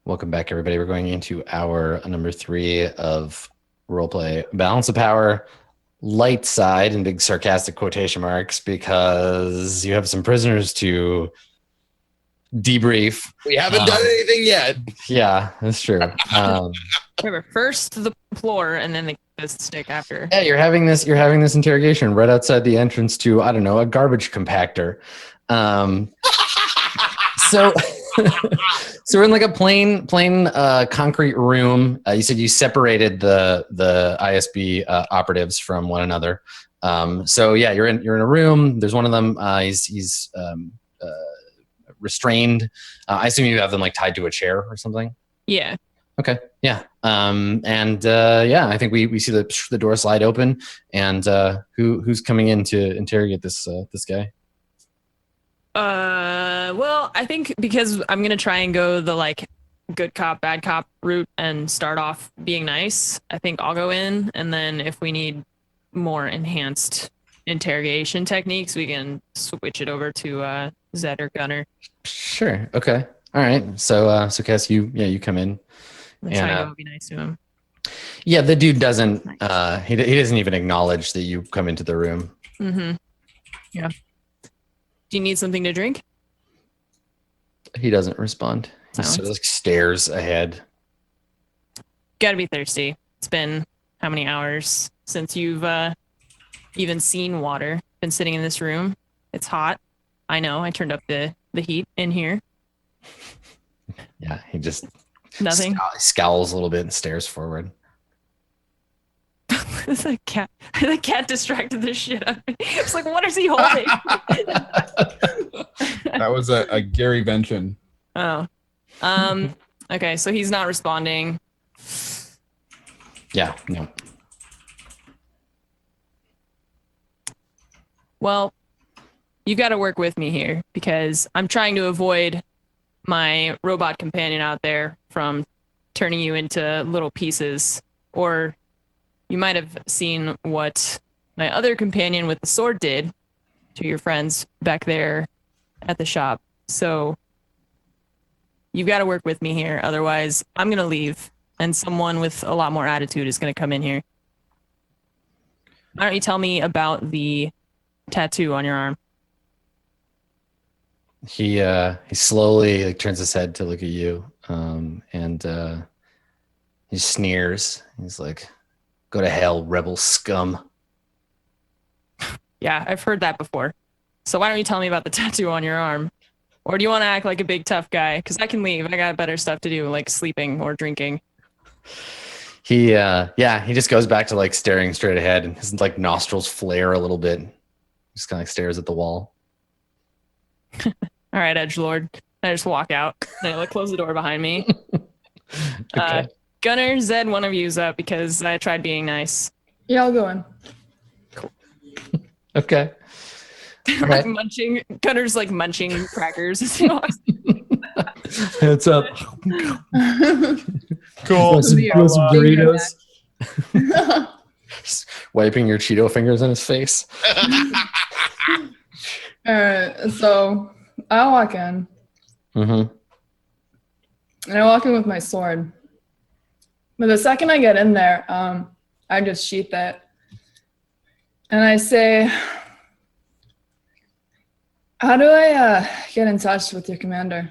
Welcome back, everybody. We're going into hour number 3 of roleplay. Balance of Power, light side, in big sarcastic quotation marks, because you have some prisoners to debrief. We haven't done anything yet. Yeah, that's true. Remember, first the floor, and then the stick after. Yeah, you're having this interrogation right outside the entrance to, I don't know, a garbage compactor. So we're in like a plain concrete room. You said you separated the ISB operatives from one another. So yeah, you're in a room. There's one of them. He's restrained. I assume you have them like tied to a chair or something. Yeah. Okay. Yeah. Yeah, I think we see the door slide open, and who's coming in to interrogate this guy? Well, I think because I'm gonna try and go the like good cop, bad cop route and start off being nice. I think I'll go in, and then if we need more enhanced interrogation techniques, we can switch it over to Zed or Gunner. Sure. Okay. All right. So Cass, you come in. I'm trying to go be nice to him. Yeah, the dude doesn't. He doesn't even acknowledge that you come into the room. Mm-hmm. Yeah. Do you need something to drink? He doesn't respond. He sort of like stares ahead. Gotta be thirsty. It's been how many hours since you've even seen water? Been sitting in this room. It's hot. I know. I turned up the heat in here. Yeah, he just nothing. Scowls a little bit and stares forward. The cat distracted the shit out of me. It's like, what is he holding? That was a Gary Benson. Oh. Okay, so he's not responding. Yeah, no. Well, you got to work with me here because I'm trying to avoid my robot companion out there from turning you into little pieces. Or you might have seen what my other companion with the sword did to your friends back there at the shop. So you've got to work with me here. Otherwise, I'm going to leave and someone with a lot more attitude is going to come in here. Why don't you tell me about the tattoo on your arm? He slowly like turns his head to look at you, and he sneers. He's like, "Go to hell, rebel scum." Yeah, I've heard that before. So why don't you tell me about the tattoo on your arm? Or do you want to act like a big tough guy? Because I can leave. I got better stuff to do, like sleeping or drinking. He just goes back to like staring straight ahead, and his like nostrils flare a little bit. Just kind of like stares at the wall. All right, edgelord. I just walk out. And I like close the door behind me. Okay. Gunner, Zed, one of you's up because I tried being nice. Yeah, I'll go in. Cool. Okay. Like munching. Gunner's like munching crackers as he walks. What's up? Cool. Some burritos. Just wiping your Cheeto fingers in his face. All right, so I walk in. Mm-hmm. And I walk in with my sword. But the second I get in there, I just sheath it. And I say, how do I get in touch with your commander?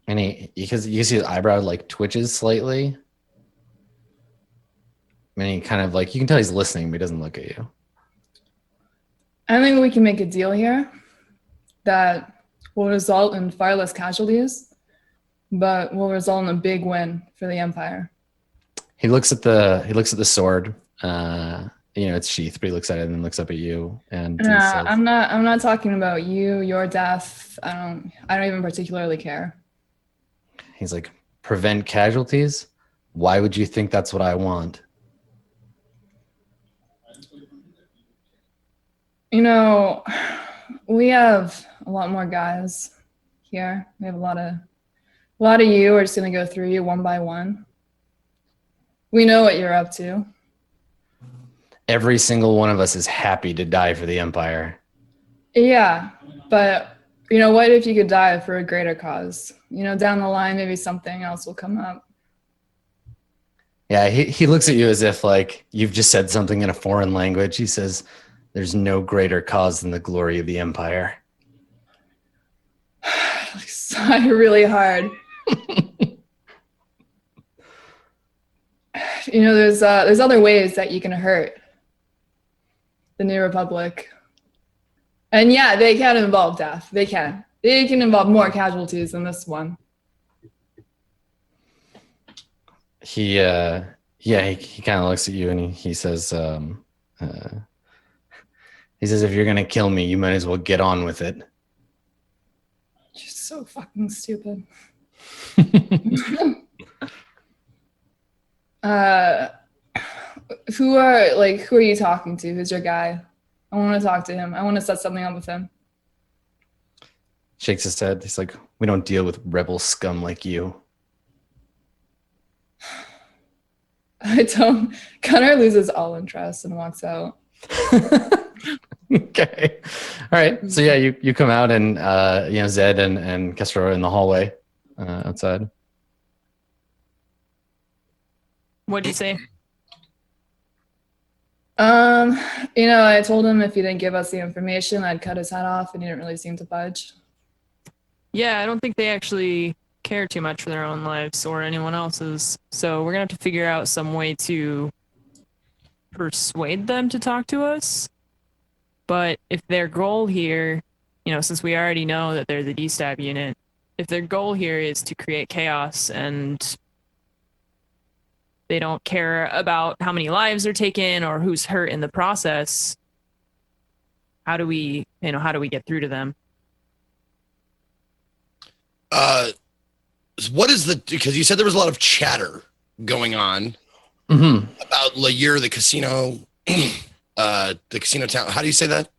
And you can see his eyebrow like twitches slightly. And he kind of like, you can tell he's listening, but he doesn't look at you. I think we can make a deal here that will result in far less casualties, but will result in a big win for the Empire. He looks at the sword. It's sheathed, but he looks at it and then looks up at you. And says, I'm not talking about you, your death. I don't even particularly care. He's like, prevent casualties? Why would you think that's what I want? You know, we have a lot more guys here. We have a lot of you are just gonna go through you one by one. We know what you're up to. Every single one of us is happy to die for the Empire. Yeah, but You know, what if you could die for a greater cause? You know, down the line, maybe something else will come up. Yeah, he looks at you as if like you've just said something in a foreign language. He says, "There's no greater cause than the glory of the empire." I sigh really hard. You know, there's other ways that you can hurt the New Republic. And yeah, they can involve death. They can. They can involve more casualties than this one. He kind of looks at you and he says, if you're gonna kill me, you might as well get on with it. She's so fucking stupid. Who are you talking to? Who's your guy? I want to talk to him. I want to set something up with him. Shakes his head. He's like, "We don't deal with rebel scum like you." I don't. Connor loses all interest and walks out. Okay. All right. So yeah, you come out and Zed and Kestro are in the hallway outside. What'd you say? You know, I told him if he didn't give us the information, I'd cut his head off, and he didn't really seem to budge. Yeah, I don't think they actually care too much for their own lives or anyone else's. So we're gonna have to figure out some way to persuade them to talk to us. But if their goal here, you know, since we already know that they're the D-Stab unit, if their goal here is to create chaos and they don't care about how many lives are taken or who's hurt in the process, how do we get through to them? What is because you said there was a lot of chatter going on about Layer, the casino, the casino town. How do you say that?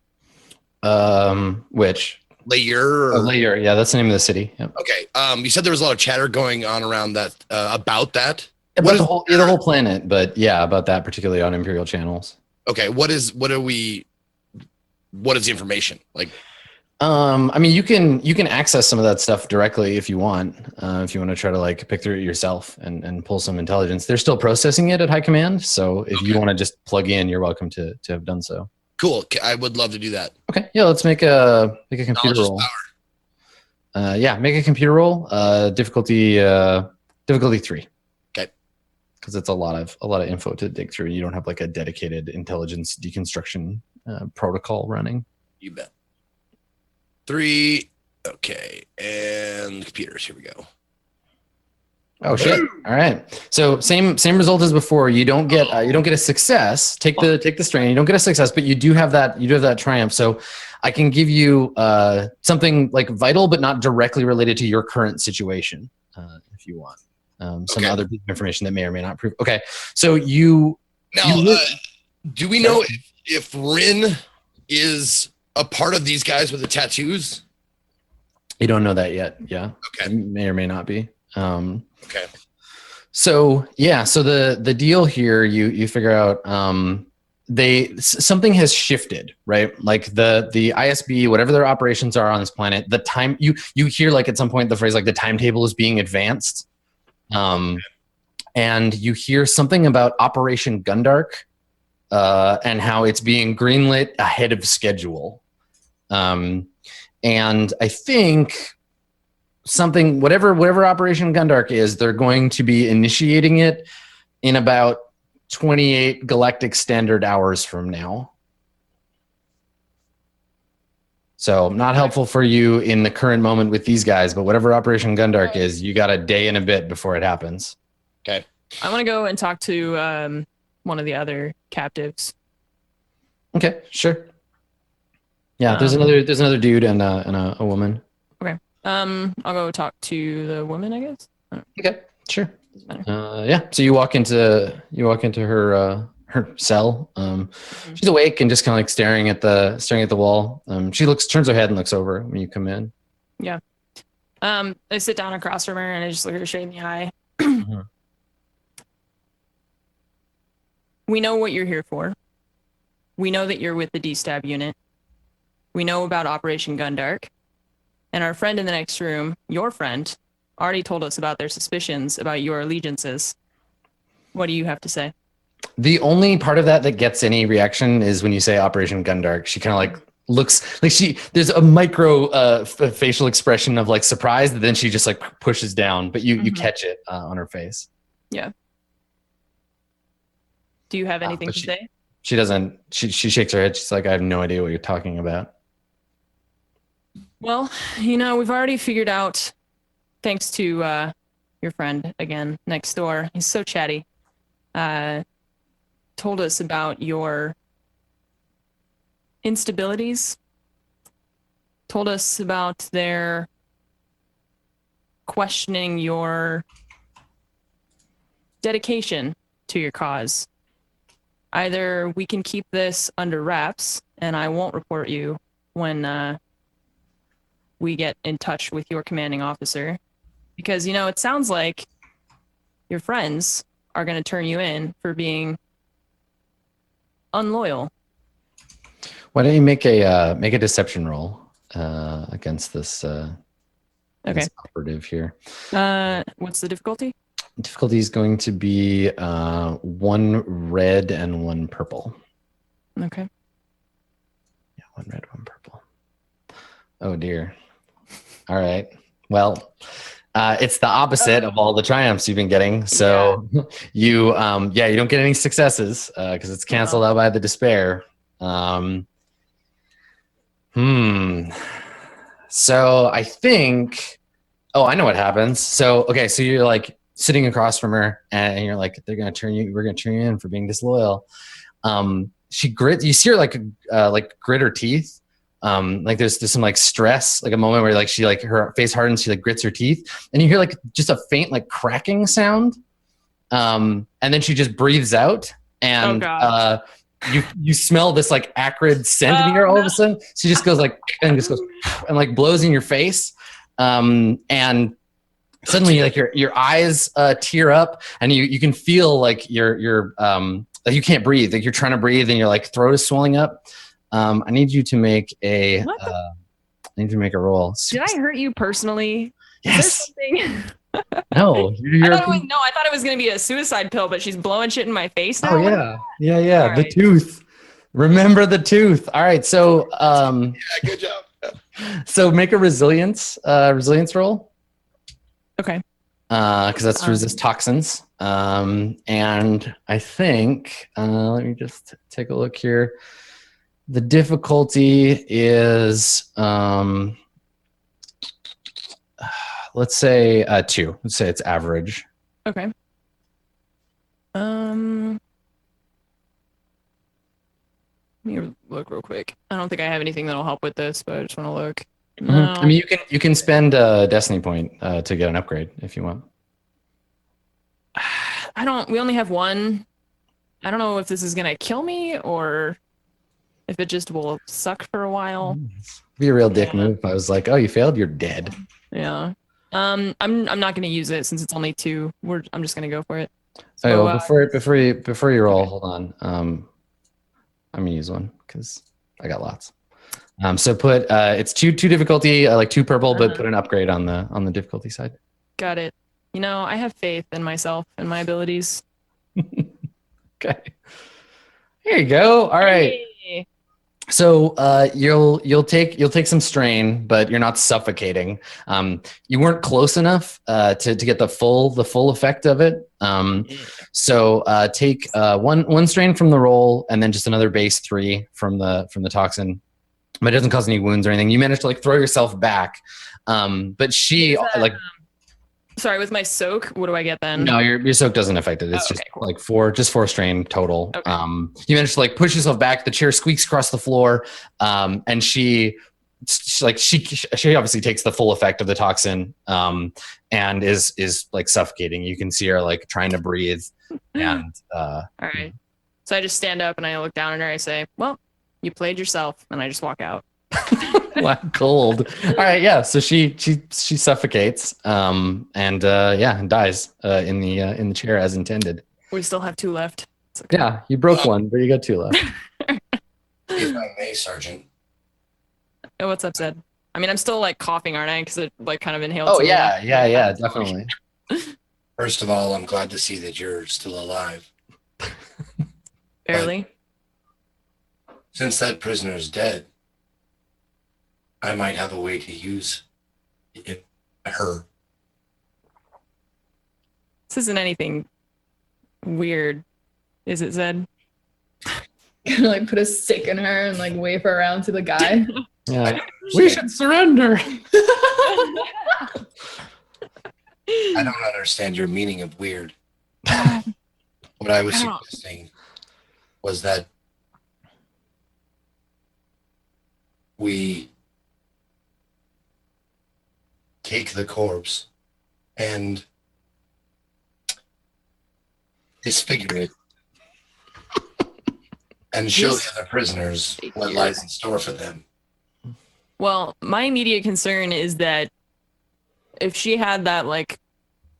Which? Layer. Layer. Yeah, that's the name of the city. Yep. Okay. You said there was a lot of chatter going on around that about that. About the whole planet, but yeah, about that particularly on Imperial channels. Okay. What is the information like? I mean, you can access some of that stuff directly if you want to try to like pick through it yourself and pull some intelligence. They're still processing it at high command, so if you want to just plug in, you're welcome to have done so. Cool. I would love to do that. Okay, yeah, let's make a computer roll. Yeah, make a computer roll. Difficulty 3. Okay. Because it's a lot of info to dig through. You don't have like a dedicated intelligence deconstruction protocol running. You bet. 3. Okay, and computers. Here we go. Oh shit! All right. So same result as before. You don't get a success. Take the strain. You don't get a success, but you do have that triumph. So I can give you something like vital, but not directly related to your current situation, if you want. Some other piece of information that may or may not prove. Okay. So do we know if Rin is a part of these guys with the tattoos? You don't know that yet. Yeah. Okay. It may or may not be. Okay. So yeah, so the deal here, you figure out something has shifted, right? Like the ISB, whatever their operations are on this planet, the time you hear like at some point the phrase like the timetable is being advanced, and you hear something about Operation Gundark, and how it's being greenlit ahead of schedule, and I think whatever Operation Gundark is, they're going to be initiating it in about 28 galactic standard hours from now. So not helpful for you in the current moment with these guys, but whatever Operation Gundark is, you got a day and a bit before it happens. Okay. I want to go and talk to one of the other captives. Okay, sure. Yeah, there's another dude and a woman. Okay. I'll go talk to the woman, I guess. Okay, sure. Yeah. So you walk into her cell. She's awake and just kind of like staring at the wall. She turns her head and looks over when you come in. Yeah. I sit down across from her and I just look her straight in the eye. Mhm. We know what you're here for. We know that you're with the D-Stab unit. We know about Operation Gundark. And our friend in the next room, your friend, already told us about their suspicions about your allegiances. What do you have to say? The only part of that gets any reaction is when you say Operation Gundark. She kind of like looks like there's a micro facial expression of like surprise that then she just like pushes down, but you catch it on her face. Yeah. Do you have anything but to say? She doesn't. She shakes her head. She's like, I have no idea what you're talking about. Well, we've already figured out, thanks to your friend again next door. He's so chatty. Told us about your instabilities. Told us about their questioning your dedication to your cause. Either we can keep this under wraps and I won't report you when we get in touch with your commanding officer, because it sounds like your friends are going to turn you in for being unloyal. Why don't you make a deception roll against this this operative here? What's the difficulty? Difficulty is going to be 1 red and 1 purple. Okay. Yeah, 1 red, 1 purple. Oh dear. All right. Well, it's the opposite of all the triumphs you've been getting. So you don't get any successes because it's canceled out by the despair. So I think, I know what happens. So you're like sitting across from her and you're like, we're going to turn you in for being disloyal. You see her like grit her teeth. Like there's some like stress, like a moment where like she like her face hardens, she like grits her teeth, and you hear like just a faint like cracking sound, and then she just breathes out, and you smell this like acrid scent in here all of a sudden. She just goes like and like blows in your face, and suddenly like your eyes tear up, and you can feel like you're like you can't breathe, like you're trying to breathe, and your like throat is swelling up. I need you to make a roll. Did I hurt you personally? Yes. Is there something? No. I thought it was going to be a suicide pill, but she's blowing shit in my face now. Oh yeah. All The right. tooth. Remember the tooth. All right. So good job. so make a resilience roll. Okay. Because that's to resist toxins. And I think let me just take a look here. The difficulty is, let's say 2. Let's say it's average. Okay. Let me look real quick. I don't think I have anything that'll help with this, but I just want to look. No. I mean, you can spend a destiny point to get an upgrade if you want. We only have 1. I don't know if this is going to kill me or if it just will suck for a while. Be a real dick move. I was like, oh, you failed, you're dead. Yeah. I'm not going to use it since it's only 2. I'm just going to go for it. So, before you roll, hold on. I'm gonna use one because I got lots. So put it's 2 difficulty, like 2 purple, but put an upgrade on the difficulty side. Got it. I have faith in myself and my abilities. Okay. Here you go. All right. Hey. So you'll take some strain, but you're not suffocating. You weren't close enough to get the full effect of it. So take one strain from the roll, and then just another base 3 from the toxin. But it doesn't cause any wounds or anything. You managed to like throw yourself back. But she Sorry, with my soak, what do I get then? No, your soak doesn't affect it. It's just cool. Like 4 strain total. Okay. You manage to like push yourself back. The chair squeaks across the floor, and she obviously takes the full effect of the toxin, and is like suffocating. You can see her like trying to breathe, and all right. So I just stand up and I look down at her. I say, "Well, you played yourself," and I just walk out. Cold. All right, yeah. So she suffocates, and dies in the chair as intended. We still have 2 left. It's okay. Yeah, you broke 1, but you got 2 left. If I may, Sergeant. Oh, what's up, Zed? I mean, I'm still like coughing, aren't I? Because it like kind of inhaled. Oh some of yeah, it. yeah, definitely. First of all, I'm glad to see that you're still alive. Barely. Since that prisoner is dead, I might have a way to use her. This isn't anything weird, is it, Zed? Gonna like put a stick in her and like wave her around to the guy. Yeah. We should surrender. I don't understand your meaning of weird. What I was suggesting was that we take the corpse and disfigure it and show the other prisoners what lies in store for them. Well, my immediate concern is that if she had that like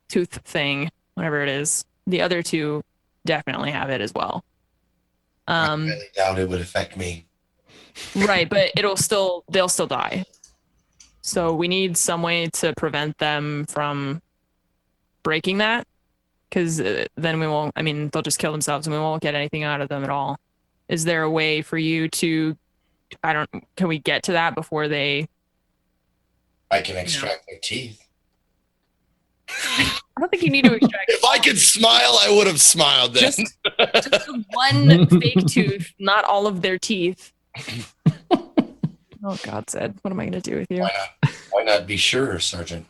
tooth thing, whatever it is, the other two definitely have it as well. I really doubt it would affect me. Right, but they'll still die. So we need some way to prevent them from breaking that, because then we won't. I mean, they'll just kill themselves, and we won't get anything out of them at all. Is there a way for you to? Can we get to that before they? I can extract their teeth. I don't think you need to extract. If I could smile, I would have smiled then. Just one fake tooth, not all of their teeth. Oh God, Zed, what am I gonna do with you? Why not be sure, Sergeant?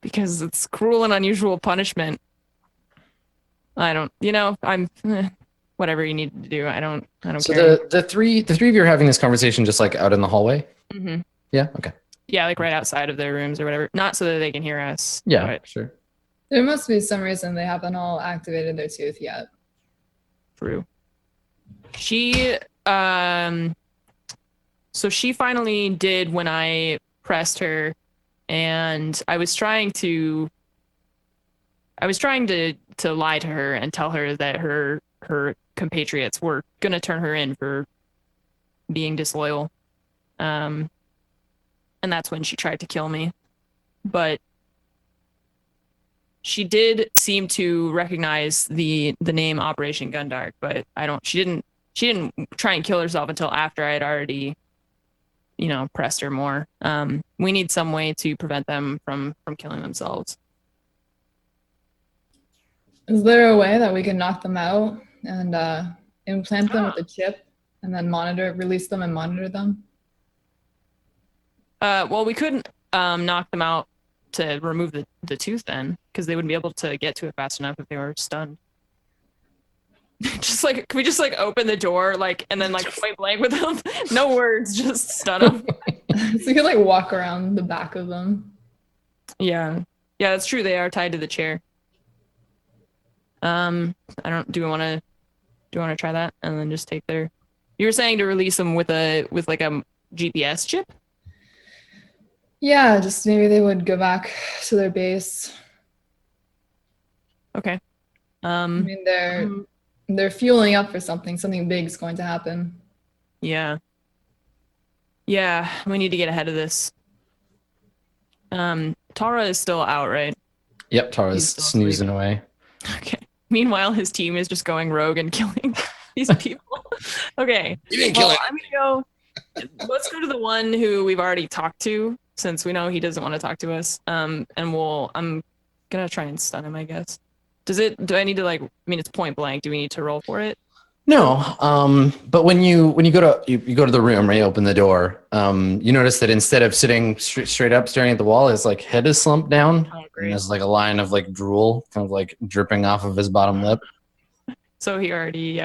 Because it's cruel and unusual punishment. I don't, I'm whatever you need to do. I don't So care. the three of you are having this conversation just like out in the hallway. Mm-hmm. Yeah. Okay. Yeah, like right outside of their rooms or whatever. Not so that they can hear us. Yeah. But Sure. There must be some reason they haven't all activated their tooth yet. True. She so she finally did when I pressed her, and I was trying to lie to her and tell her that her compatriots were gonna turn her in for being disloyal. And that's when she tried to kill me. But she did seem to recognize the name Operation Gundark, but she didn't try and kill herself until after I had already, pressed her more. We need some way to prevent them from killing themselves. Is there a way that we can knock them out and implant them with a chip and then release them and monitor them? Well, we couldn't knock them out to remove the tooth then, because they wouldn't be able to get to it fast enough if they were stunned. Just like, can we just like open the door and then point blank with them? No words, just stun them. So you can like walk around the back of them. Yeah, that's true. They are tied to the chair. Do we want to try that and then just take their? You were saying to release them with like a GPS chip. Yeah, just maybe they would go back to their base. Okay. I mean, they're fueling up for something. Something big is going to happen. Yeah, we need to get ahead of this. Tara is still out, right? Yep. Tara's snoozing away. Okay. Meanwhile, his team is just going rogue and killing these people. Okay. You didn't kill it. I'm gonna go. Let's go to the one who we've already talked to, since we know he doesn't want to talk to us. And I'm gonna try and stun him, I guess. Do I need to it's point blank. Do we need to roll for it? No. But when you go to the room, right, you open the door, you notice that instead of sitting straight up staring at the wall, his head is slumped down. Oh, And great. there's a line of drool kind of dripping off of his bottom lip. So he already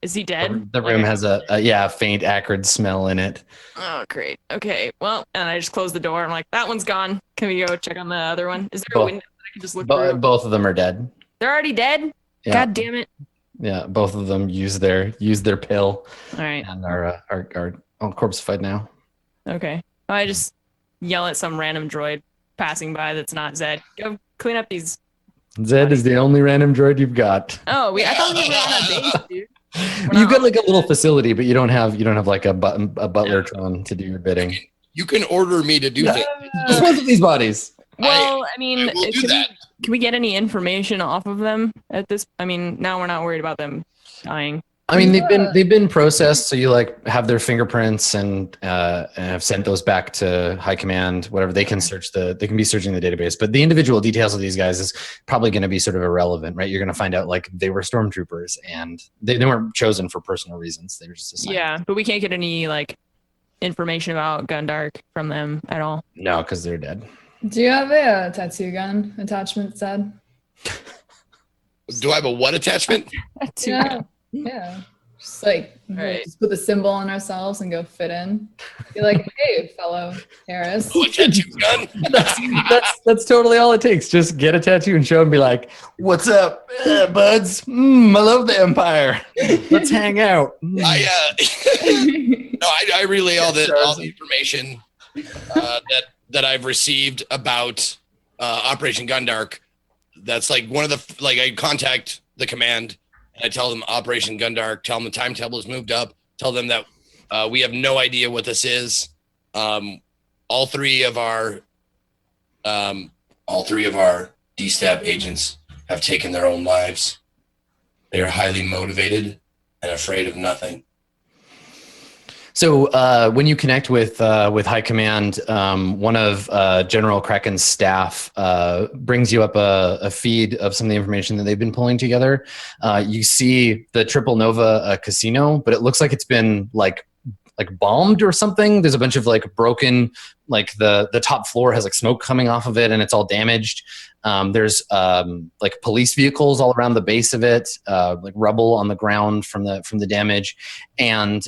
is he dead? The room has a faint acrid smell in it. Oh, great. Okay. Well, and I just closed the door. I'm like, that one's gone. Can we go check on the other one? Is there a window that I can just look through? Both of them are dead. They're already dead? Yeah. God damn it. Yeah, both of them use their pill All right. and are on corpseified now. Okay. I just yell at some random droid passing by that's not Zed. Go clean up these. Zed is the only random droid you've got. Oh, I thought we were on a base, dude. You've got like a little facility, but you don't have like a butlertron to do your bidding. You can order me to do things. Dispose of these bodies. Well, I mean, I will do can that. can we get any information off of them at this? I mean, now we're not worried about them dying. I mean, they've been processed, so you like have their fingerprints and have sent those back to high command. Whatever, they can be searching the database, but the individual details of these guys is probably going to be sort of irrelevant, right? You're going to find out like they were stormtroopers and they weren't chosen for personal reasons. They were just assigned. Yeah, but we can't get any like information about Gundark from them at all. No, because they're dead. Do you have a tattoo gun attachment, Zed? Do I have a what attachment? Yeah. Yeah. Just like, Right. just put the symbol on ourselves and go fit in. Be like, hey, fellow Harris. Oh, a tattoo gun? That's totally all it takes. Just get a tattoo and show and be like, "What's up, buds? I love the Empire. Let's hang out." I relay all the information that I've received about Operation Gundark. That's like one of the I contact the command and I tell them Operation Gundark. Tell them the timetable is moved up. Tell them that we have no idea what this is. All three of our DSTAB agents have taken their own lives. They are highly motivated and afraid of nothing. So when you connect with High Command, one of General Kraken's staff brings you up a feed of some of the information that they've been pulling together. You see the Triple Nova casino, but it looks like it's been like bombed or something. There's a bunch of like broken, like the top floor has like smoke coming off of it and it's all damaged. There's like police vehicles all around the base of it, like rubble on the ground from the damage, and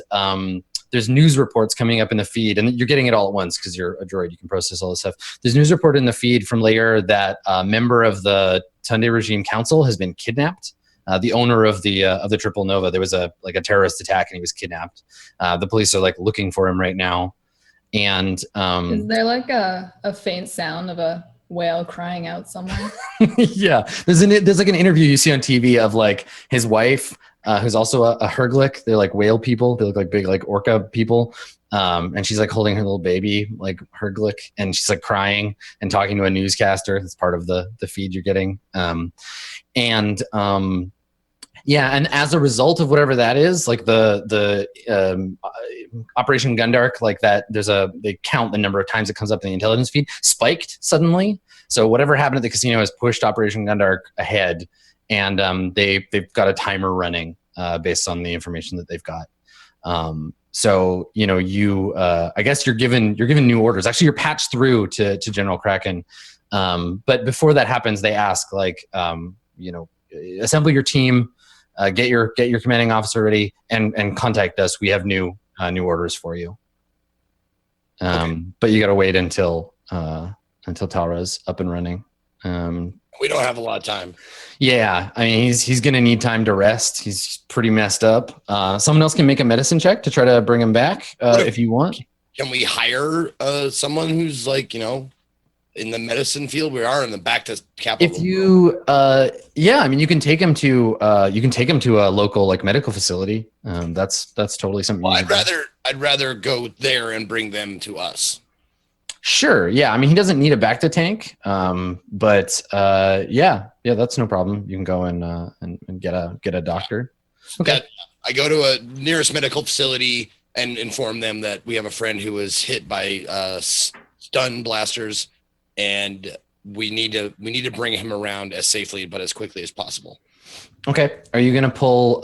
there's news reports coming up in the feed, and you're getting it all at once because you're a droid. You can process all this stuff. There's news report in the feed from Lair that a member of the Tunde Regime Council has been kidnapped. The owner of the Triple Nova. There was a terrorist attack, and he was kidnapped. The police are like looking for him right now. And is there like a faint sound of a whale crying out somewhere? yeah, there's like an interview you see on TV of like his wife. Who's also a Herglick. They're like whale people. They look like big like orca people. And she's like holding her little baby like Herglick, and she's like crying and talking to a newscaster. That's part of the feed you're getting. Yeah, and as a result of whatever that is, like the Operation Gundark, like that, they count the number of times it comes up in the intelligence feed, spiked suddenly. So whatever happened at the casino has pushed Operation Gundark ahead. And they've got a timer running based on the information that they've got. So I guess you're given new orders. Actually, you're patched through to General Kraken. But before that happens, they ask assemble your team, get your commanding officer ready, and contact us. We have new orders for you. Okay. But you got to wait until Talra's up and running. We don't have a lot of time. Yeah, I mean, he's going to need time to rest. He's pretty messed up. Someone else can make a medicine check to try to bring him back if you want. Can we hire someone who's like, in the medicine field? We are in the back to capital. If you, yeah, I mean, you can take him to a local like medical facility. That's totally something. Well, I'd rather go there and bring them to us. Sure. Yeah. I mean, he doesn't need a Bacta tank. But yeah, that's no problem. You can go and get a doctor. Okay. I go to a nearest medical facility and inform them that we have a friend who was hit by stun blasters, and we need to bring him around as safely but as quickly as possible. Okay. Are you gonna pull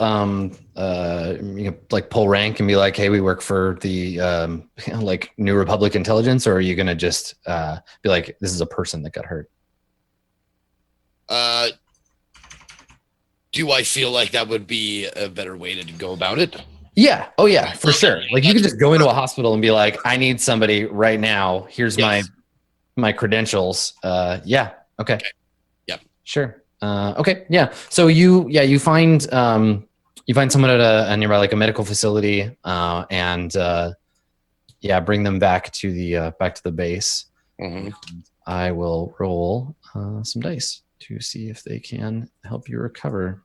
pull rank and be like, hey, we work for the like New Republic intelligence, or are you gonna just be like, this is a person that got hurt? Do I feel like that would be a better way to go about it? Yeah. Oh yeah, for sure. Like you could just go into a hospital and be like, I need somebody right now. Here's my credentials. Yeah. Okay. Yep. Sure. Okay. Yeah. So you find someone at a nearby like a medical facility, and bring them back to the base. Mm-hmm. I will roll some dice to see if they can help you recover.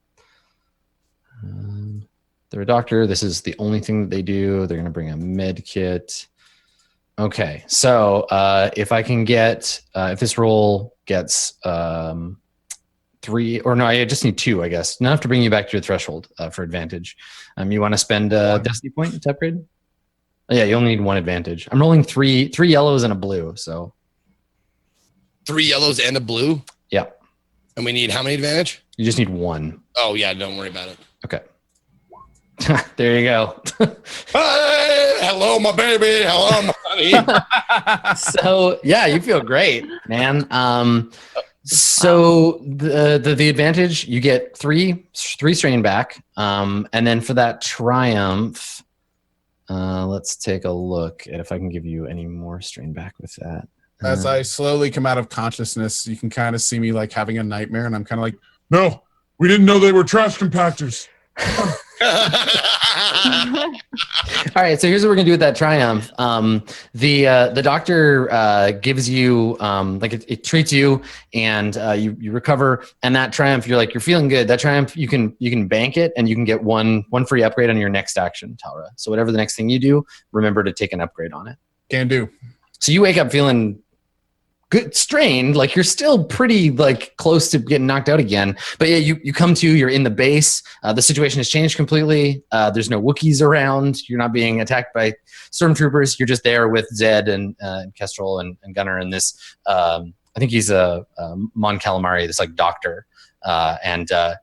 They're a doctor. This is the only thing that they do. They're going to bring a med kit. Okay, so if I can get, if this roll gets 3, or no, I just need 2, I guess. Not enough to bring you back to your threshold for advantage. You want to spend a destiny point to upgrade? Oh, yeah, you only need 1 advantage. I'm rolling 3 yellows and a blue, so. 3 yellows and a blue? Yeah. And we need how many advantage? You just need 1. Oh, yeah, don't worry about it. Okay. There you go. Hey, hello, my baby. Hello, my honey. So yeah, you feel great, man. So the advantage, you get 3 strain back, and then for that triumph, let's take a look at if I can give you any more strain back with that. As I slowly come out of consciousness, you can kind of see me like having a nightmare, and I'm kind of like, no, we didn't know they were trash compactors. All right, so here's what we're gonna do with that triumph. The doctor gives you like it treats you, and you recover. And that triumph, you're feeling good. That triumph, you can bank it, and you can get one free upgrade on your next action, Talra. So whatever the next thing you do, remember to take an upgrade on it. Can do. So you wake up feeling good, strained, like you're still pretty like close to getting knocked out again. But yeah, you come to, you're in the base. The situation has changed completely. There's no Wookiees around. You're not being attacked by stormtroopers. You're just there with Zed and Kestrel and Gunnar and this. I think he's a Mon Calamari, this like doctor.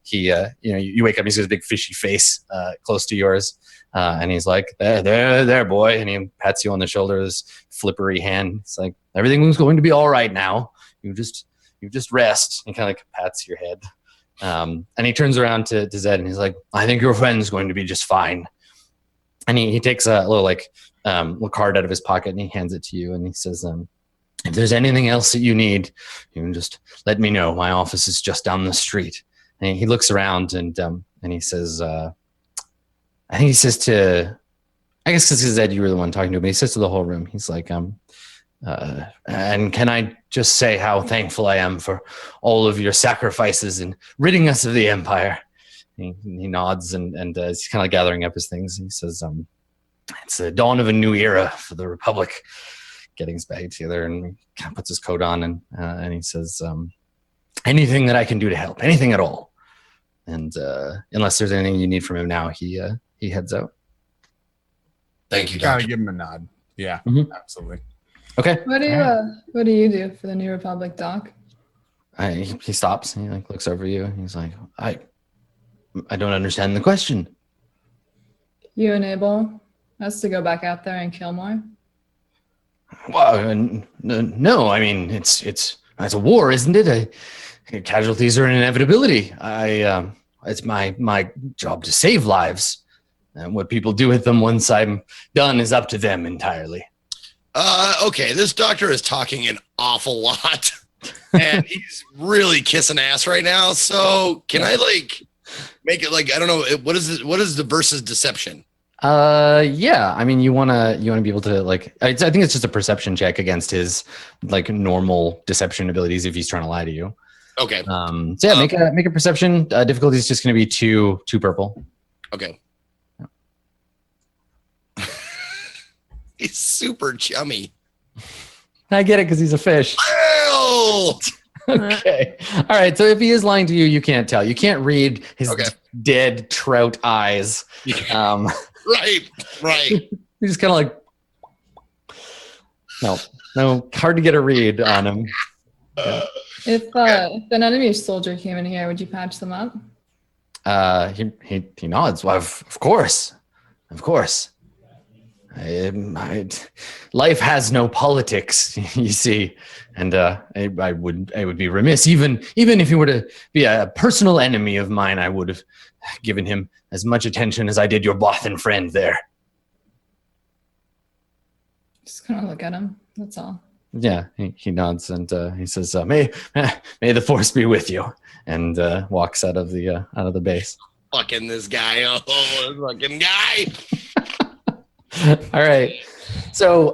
He, you wake up, he's got a big fishy face close to yours. And he's like, there, boy. And he pats you on the shoulder, this flippery hand. It's like, everything's going to be all right now. You just rest. He kind of like pats your head. And he turns around to Zed and he's like, I think your friend's going to be just fine. And he takes a little little card out of his pocket and he hands it to you. And he says, if there's anything else that you need, you can just let me know. My office is just down the street. And he looks around and he says, I think he says to, I guess because Zed, you were the one talking to him, but he says to the whole room, he's like, and can I just say how thankful I am for all of your sacrifices in ridding us of the Empire? He nods and he's kind of gathering up his things. He says, it's the dawn of a new era for the Republic. Getting his bag together and he kind of puts his coat on and he says, anything that I can do to help, anything at all. And unless there's anything you need from him now, he heads out. Thank you, Gotta Doctor. give him a nod. Yeah, absolutely. Okay. What do you do for the New Republic, Doc? He stops. He like looks over you. He's like, I don't understand the question. You enable us to go back out there and kill more? Well, no. I mean, it's a war, isn't it? Casualties are an inevitability. It's my job to save lives, and what people do with them once I'm done is up to them entirely. Okay, this doctor is talking an awful lot, and he's really kissing ass right now. So can I make it I don't know, what is the versus deception? Yeah. I mean, you wanna be able to I think it's just a perception check against his normal deception abilities if he's trying to lie to you. Okay. So yeah, make a perception. Difficulty is just going to be two purple. Okay. He's super chummy. I get it because he's a fish. Well, Okay. All right. So if he is lying to you, you can't tell. You can't read his dead trout eyes. right. He's just kind of no, hard to get a read on him. Yeah. If an enemy soldier came in here, would you patch them up? He nods. Well, of course. Life has no politics, you see, and I would be remiss, even if he were to be a personal enemy of mine, I would have given him as much attention as I did your Bothan friend there. Just kind of look at him. That's all. Yeah, he nods and he says, "May the force be with you," and walks out of the base. Fucking this guy! Oh, this fucking guy! All right. So,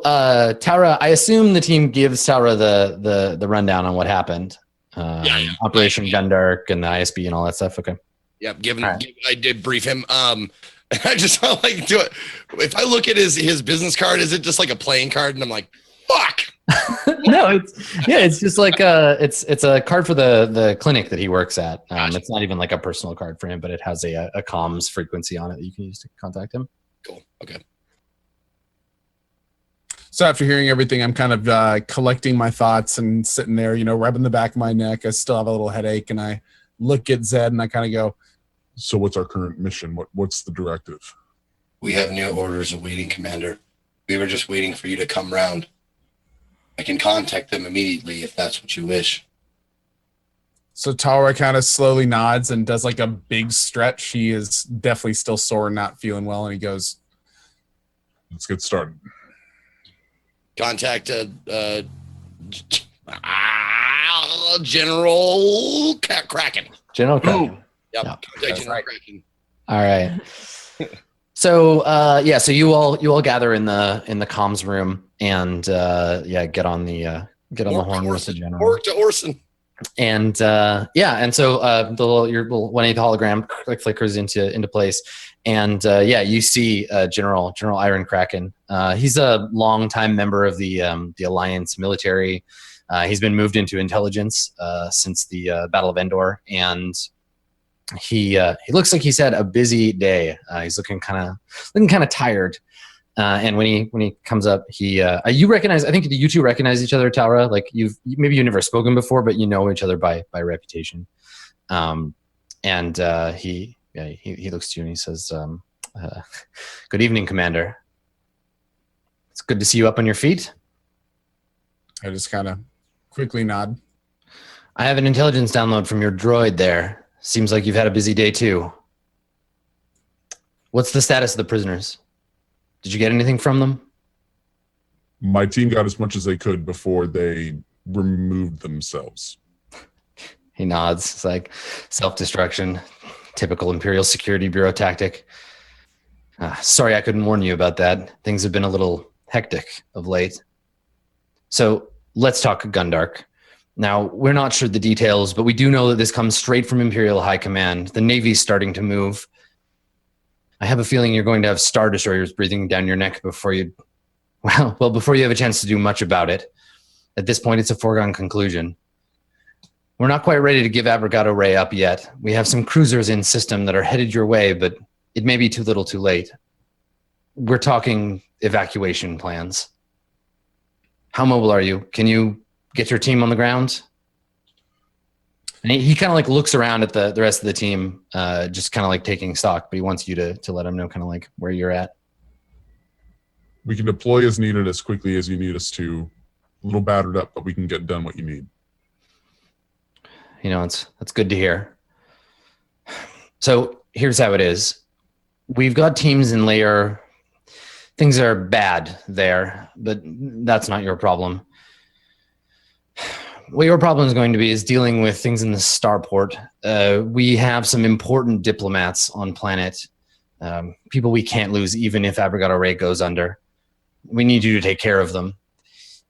Tara, I assume the team gives Tara the rundown on what happened. Operation Gundark and the ISB and all that stuff. Okay. Yep. I did brief him. And I just don't like do it. If I look at his business card, is it just like a playing card? And I'm like, fuck. No, it's just like it's a card for the clinic that he works at. Gotcha. It's not even like a personal card for him, but it has a comms frequency on it that you can use to contact him. Cool. Okay. So after hearing everything, I'm kind of collecting my thoughts and sitting there, rubbing the back of my neck. I still have a little headache, and I look at Zed and I kind of go, "So what's our current mission? What's the directive?" We have new orders awaiting, Commander. We were just waiting for you to come round. I can contact them immediately if that's what you wish. So Tara kind of slowly nods and does like a big stretch. He is definitely still sore and not feeling well, and he goes, "Let's get started." Contact General Kraken. General Kraken. Yep. Yeah. Contact General Kraken. All right. So so you all gather in the comms room and get on the horn with the general. Work to Orson. And so your little 1/8 hologram flickers into place, and you see General Iron Kraken. He's a longtime member of the Alliance military. He's been moved into intelligence since the Battle of Endor, and he looks like he's had a busy day. He's looking kind of tired. And when he comes up, you recognize. I think you two recognize each other, Tara. Like you've never spoken before, but you know each other by reputation. He looks to you and he says, "Good evening, Commander. It's good to see you up on your feet." I just kind of quickly nod. I have an intelligence download from your droid there. Seems like you've had a busy day too. What's the status of the prisoners? Did you get anything from them? My team got as much as they could before they removed themselves. He nods. It's like self-destruction, typical Imperial Security Bureau tactic. Sorry I couldn't warn you about that. Things have been a little hectic of late. So let's talk Gundark. Now, we're not sure the details, but we do know that this comes straight from Imperial High Command. The Navy's starting to move. I have a feeling you're going to have Star Destroyers breathing down your neck before you have a chance to do much about it. At this point, it's a foregone conclusion. We're not quite ready to give Abrogado Ray up yet. We have some cruisers in system that are headed your way, but it may be too little too late. We're talking evacuation plans. How mobile are you? Can you get your team on the ground? And he kind of like looks around at the rest of the team, just kind of like taking stock, but he wants you to let him know kind of like where you're at. We can deploy as needed as quickly as you need us to. A little battered up, but we can get done what you need. That's good to hear. So here's how it is. We've got teams in layer. Things are bad there, but that's not your problem. What your problem is going to be is dealing with things in the starport. We have some important diplomats on planet, people we can't lose even if Abrogado Ray goes under. We need you to take care of them.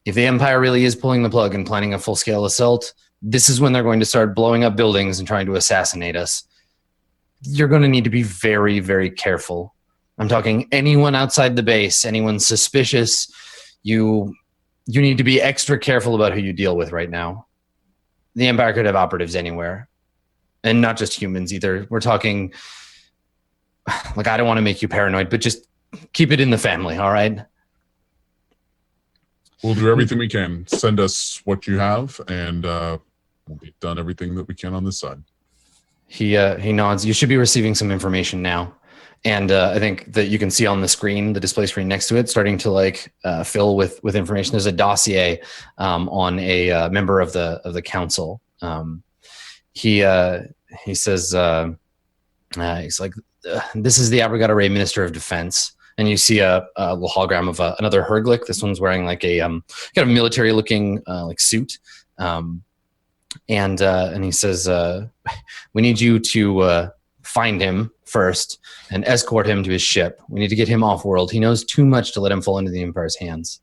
If the Empire really is pulling the plug and planning a full-scale assault, this is when they're going to start blowing up buildings and trying to assassinate us. You're going to need to be very, very careful. I'm talking anyone outside the base, anyone suspicious. You need to be extra careful about who you deal with right now. The Empire could have operatives anywhere. And not just humans either. We're talking, like, I don't want to make you paranoid, but just keep it in the family, all right? We'll do everything we can. Send us what you have, and we've done everything that we can on this side. He nods. You should be receiving some information now. And I think that you can see on the screen, the display screen next to it, starting to fill with information. There's a dossier on a member of the council. He says, he's like, this is the Abrogado Ray Minister of Defense. And you see a little hologram of another Herglick. This one's wearing like a kind of military looking suit. And he says, we need you to find him first and escort him to his ship. We need to get him off world. He knows too much to let him fall into the Empire's hands.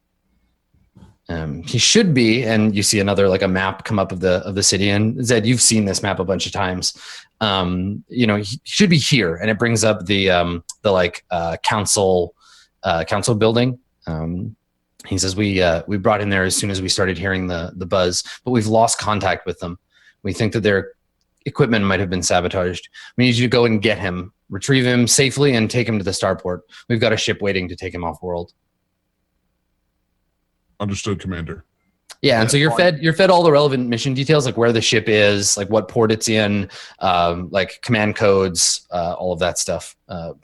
He should be, and you see another like a map come up of the city. And Zed, you've seen this map a bunch of times. He should be here, and it brings up the council building. He says we brought in there as soon as we started hearing the buzz, but we've lost contact with them. We think that their equipment might have been sabotaged. We need you to go and get him, retrieve him safely, and take him to the starport. We've got a ship waiting to take him off world. Understood, Commander. Yeah, and so you're fed all the relevant mission details, like where the ship is, like what port it's in, like command codes, all of that stuff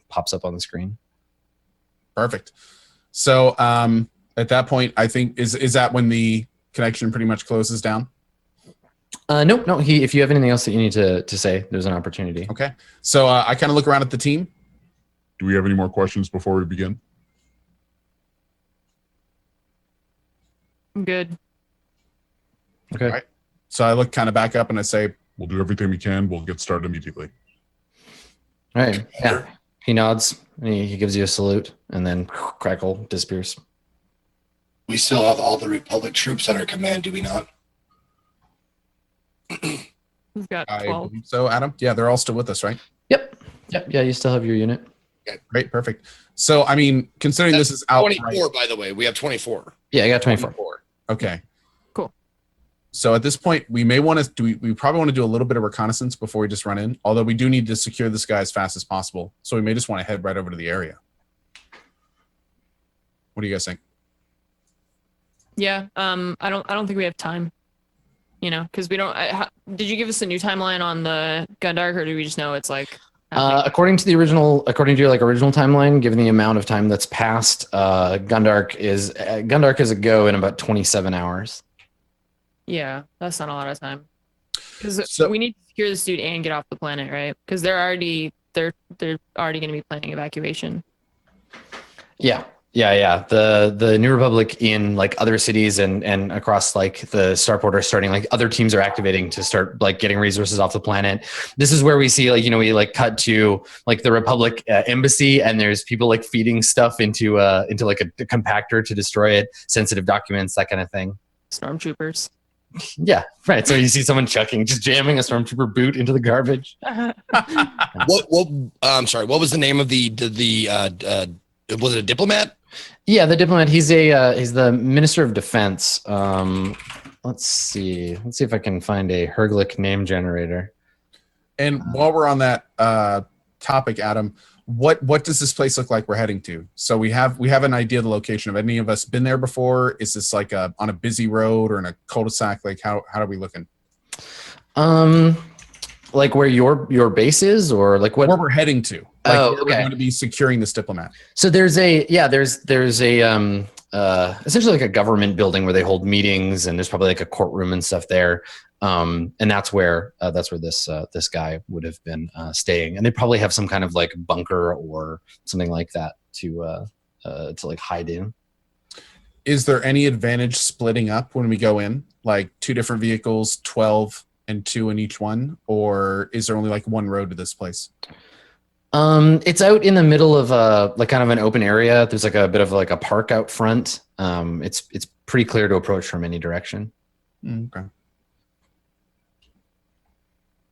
pops up on the screen. Perfect. So at that point, I think is that when the connection pretty much closes down? No. If you have anything else that you need to say, there's an opportunity. Okay. So I kind of look around at the team. Do we have any more questions before we begin? I'm good. Okay. All right. So I look kind of back up and I say, we'll do everything we can. We'll get started immediately. All right. Yeah. He nods. And he gives you a salute, and then crackle disappears. We still have all the Republic troops under command, do we not? We've got I 12. believe so, Adam. Yeah, they're all still with us, right? Yep. Yeah, you still have your unit. Great, perfect. So, I mean, considering That's this is out 24, by the way. We have 24. Yeah, I got 24. Okay. Cool. So at this point, we may want to we probably want to do a little bit of reconnaissance before we just run in. Although we do need to secure this guy as fast as possible, so we may just want to head right over to the area. What do you guys think? Yeah. I don't think we have time. Because we don't. Did you give us a new timeline on the Gundark, or do we just know it's like? According to your original timeline, given the amount of time that's passed, Gundark is a go in about 27 hours. Yeah, that's not a lot of time. Because So- we need to secure this dude and get off the planet, right? Because they're already going to be planning evacuation. Yeah. The New Republic in like other cities and across like the starport are starting, like other teams are activating to start like getting resources off the planet. This is where we see like, we like cut to like the Republic embassy, and there's people like feeding stuff into like a compactor to destroy it, sensitive documents, that kind of thing. Stormtroopers. Yeah, right. So you see someone just jamming a stormtrooper boot into the garbage. I'm sorry. What was the name of the was it a diplomat? Yeah, the diplomat. He's the Minister of Defense. Let's see if I can find a Herglick name generator. And while we're on that topic, Adam, what does this place look like we're heading to? So we have an idea of the location. Have any of us been there before? Is this like on a busy road or in a cul-de-sac? Like how are we looking? Like where your base is, or like what? Where we're heading to? Like where we're okay. going to be securing this diplomat. So there's a essentially like a government building where they hold meetings, and there's probably like a courtroom and stuff there. And that's where this guy would have been staying, and they probably have some kind of like bunker or something like that to like hide in. Is there any advantage splitting up when we go in, like 2 different vehicles, 12 and 2 in each one, or is there only like one road to this place? It's out in the middle of like kind of an open area. There's like a bit of like a park out front. It's pretty clear to approach from any direction. Okay.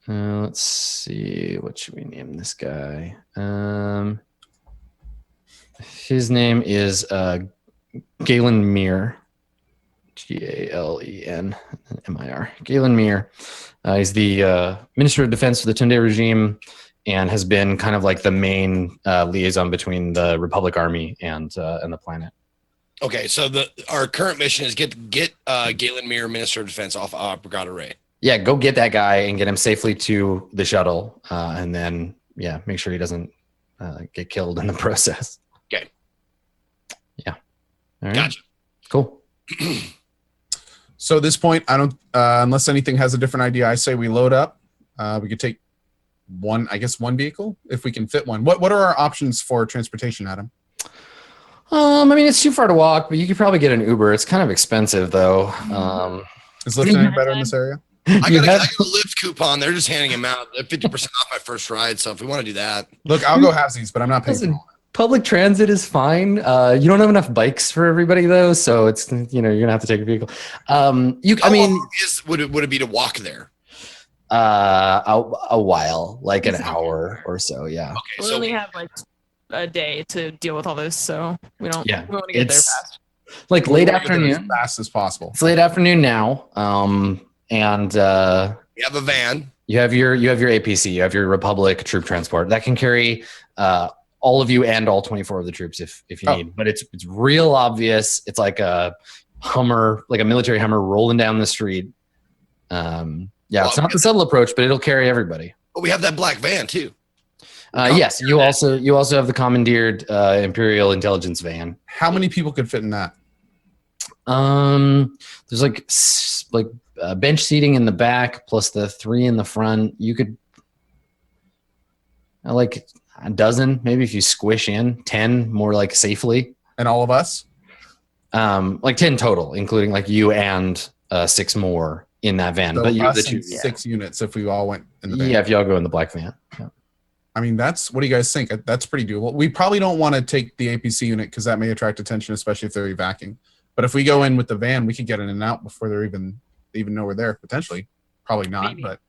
Let's see, what should we name this guy? His name is Galen Mir, GALENMIR. Galen Mir. He's the Minister of Defense for the Tunde regime, and has been kind of like the main liaison between the Republic Army and the planet. Okay, so our current mission is get Galen Mir, Minister of Defense, off Brigada Ray. Yeah, go get that guy and get him safely to the shuttle, and then make sure he doesn't get killed in the process. Okay. Yeah. All right. Gotcha. Cool. So at this point, I don't unless anything has a different idea, I say we load up. We could take one vehicle if we can fit one. What are our options for transportation, Adam? I mean, it's too far to walk, but you could probably get an Uber. It's kind of expensive though. Is Lyft any better in this area? I got a Lyft coupon. They're just handing them out. They're 50% off my first ride. So if we want to do that, Look, I'll go halvesies, but I'm not paying. Public transit is fine. You don't have enough bikes for everybody though, so it's you're gonna have to take a vehicle. How long would it be to walk there? A while, like an hour or so. Yeah. Okay, We so only have like a day to deal with all this, so we don't. Yeah, We want to get there it's fast. like We late wanna get there afternoon. as fast as possible. It's late afternoon now. And we have a van. you have your APC, you have your Republic troop transport that can carry all of you and all 24 of the troops if you Oh. need. But it's real obvious. It's like a Hummer, like a military Hummer rolling down the street. Yeah, it's not the subtle approach, but it'll carry everybody. But we have that black van too. Yes, you also have the commandeered Imperial intelligence van. How many people could fit in that? There's like bench seating in the back plus the 3 in the front. You could like a dozen, maybe if you squish in 10 more like safely. And all of us? Like 10 total, including like you and 6 more in that van. So but you us the two, and 6 units if we all went in the van. yeah, if y'all go in the black van. Yeah. I mean, what do you guys think? That's pretty doable. We probably don't want to take the APC unit because that may attract attention, especially if they're evacuating. But if we go in with the van, we could get in and out before they even know we're there, potentially. Probably not, Maybe. but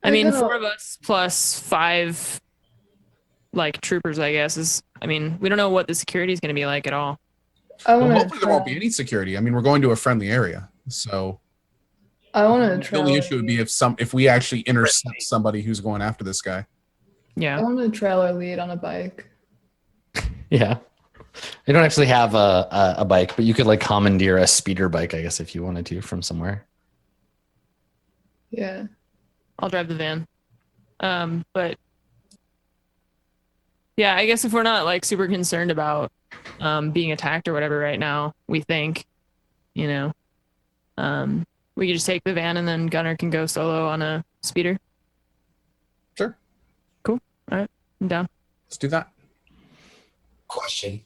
I mean, I don't- 4 of us plus 5 like troopers, I guess is. I mean, we don't know what the security is going to be like at all. I well, want hopefully there won't be any security. I mean, we're going to a friendly area. So I want the to only trail. issue would be if we actually intercept somebody who's going after this guy. I Yeah. want to trail our lead on a bike. Yeah. They don't actually have a bike, but you could like commandeer a speeder bike, I guess, if you wanted to from somewhere. Yeah. I'll drive the van. But yeah, I guess if we're not like super concerned about being attacked or whatever right now, we think, we could just take the van and then Gunner can go solo on a speeder. Sure. Cool. All right. I'm down. Let's do that. Question: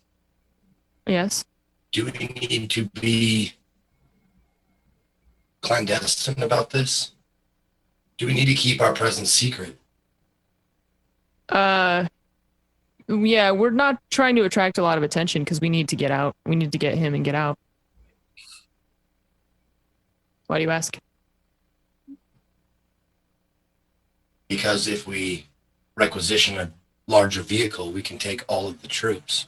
Yes. do we need to be clandestine about this? Do we need to keep our presence secret? Yeah, we're not trying to attract a lot of attention because we need to get out. We need to get him and get out. Why do you ask? Because if we requisition a larger vehicle, we can take all of the troops.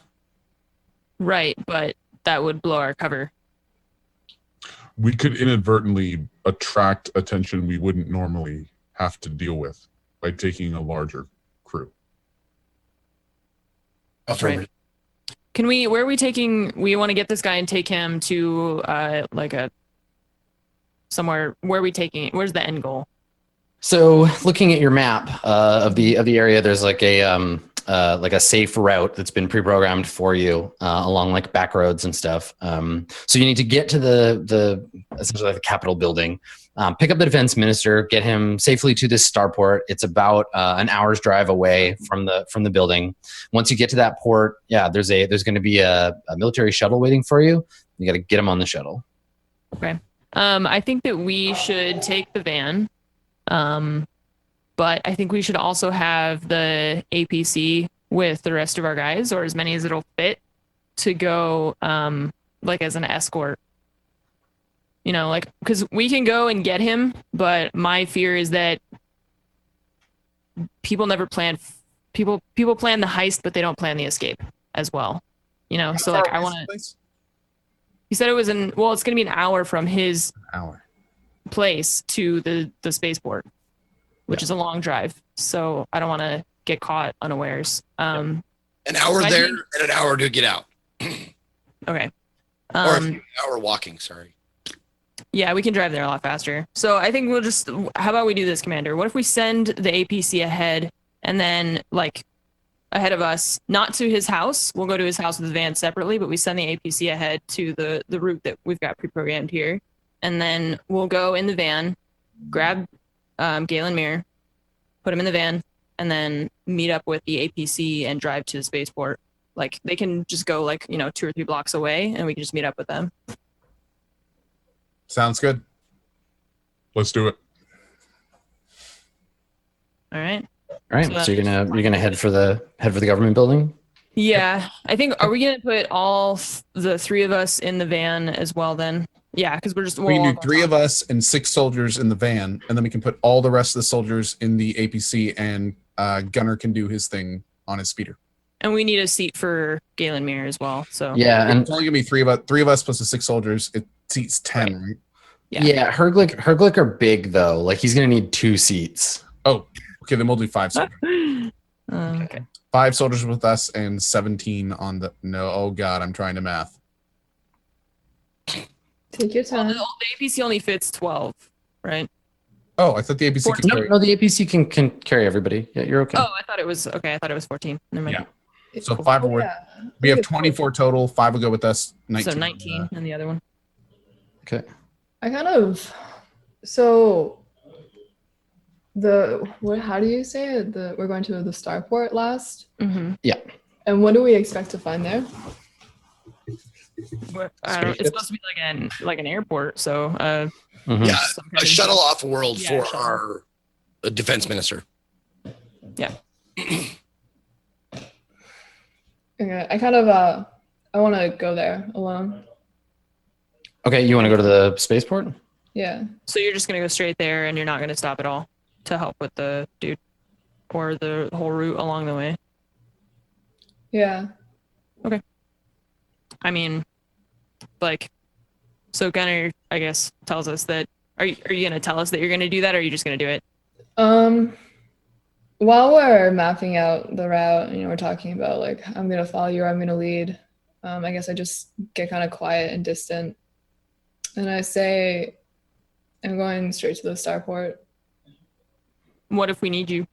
Right, but that would blow our cover. We could inadvertently attract attention we wouldn't normally have to deal with by taking a larger crew. Affirmative. Can we? Where are we taking? We want to get this guy and take him to like a somewhere. Where are we taking? Where's the end goal? So looking at your map of the area, there's like a safe route that's been pre-programmed for you along like back roads and stuff. So you need to get to the essentially like the Capitol building, pick up the defense minister, get him safely to this starport. It's about an hour's drive away from the building. Once you get to that port, yeah, there's going to be a military shuttle waiting for you. You got to get him on the shuttle. Okay. I think that we should take the van. But I think we should also have the APC with the rest of our guys, or as many as it'll fit, to go like as an escort. Like because we can go and get him, but my fear is that people never plan. People plan the heist, but they don't plan the escape as well. So like I want to. He said it was it's going to be an hour from his place to the spaceport, which is a long drive. So I don't want to get caught unawares. An hour I there think- and an hour to get out. Okay. Or an hour walking, sorry. Yeah, we can drive there a lot faster. So I think how about we do this, Commander? What if we send the APC ahead and then like ahead of us, not to his house. We'll go to his house with the van separately, but we send the APC ahead to the route that we've got pre-programmed here. And then we'll go in the van, grab Galen Mir, put him in the van, and then meet up with the APC and drive to the spaceport. Like they can just go 2 or 3 blocks away and we can just meet up with them. Sounds good. Let's do it. All right. All right. So you're gonna head for the government building. Yeah, I think. Are we gonna put all the three of us in the van as well? Then, yeah, because we're just We can all do 3 of us and 6 soldiers in the van, and then we can put all the rest of the soldiers in the APC, and Gunner can do his thing on his speeder. and we need a seat for Galen Mir as well. So Yeah, and It's only gonna be 3 of us plus the 6 soldiers. It seats 10, right? yeah, Herglick are big though. Like he's gonna need 2 seats. Oh, okay. Then we'll do 5 soldiers. okay. 5 soldiers with us and 17 on the. No, oh god, I'm trying to math. Take your Well, time. the APC only fits 12, right? Oh, I thought the APC could No, carry. no, the APC can carry everybody. Yeah, you're okay. Oh, I thought it was okay. I thought it was 14. Never mind. Yeah. So 5 Oh, are yeah. we have 24 total. 5 will go with us. 19. So 19 and the other one. Okay. I kind of so how do you say it? We're going to the starport last. Mm-hmm. And what do we expect to find there? It's supposed to be like an airport. So Mhm. Yeah, some kind a of- shuttle off world Yeah, for shuttle. our defense minister. Okay, I kind of I want to go there alone. Okay, you want to go to the spaceport? Yeah. So you're just gonna go straight there, and you're not gonna stop at all to help with the dude or the whole route along the way. Yeah. I mean, like, so Gunner, I guess, tells us that. Are you gonna tell us that you're gonna do that, or are you just gonna do it? While we're mapping out the route, we're talking about like I'm gonna follow you or I'm gonna lead. I guess I just get kind of quiet and distant, and I say, I'm going straight to the starport. What if we need you?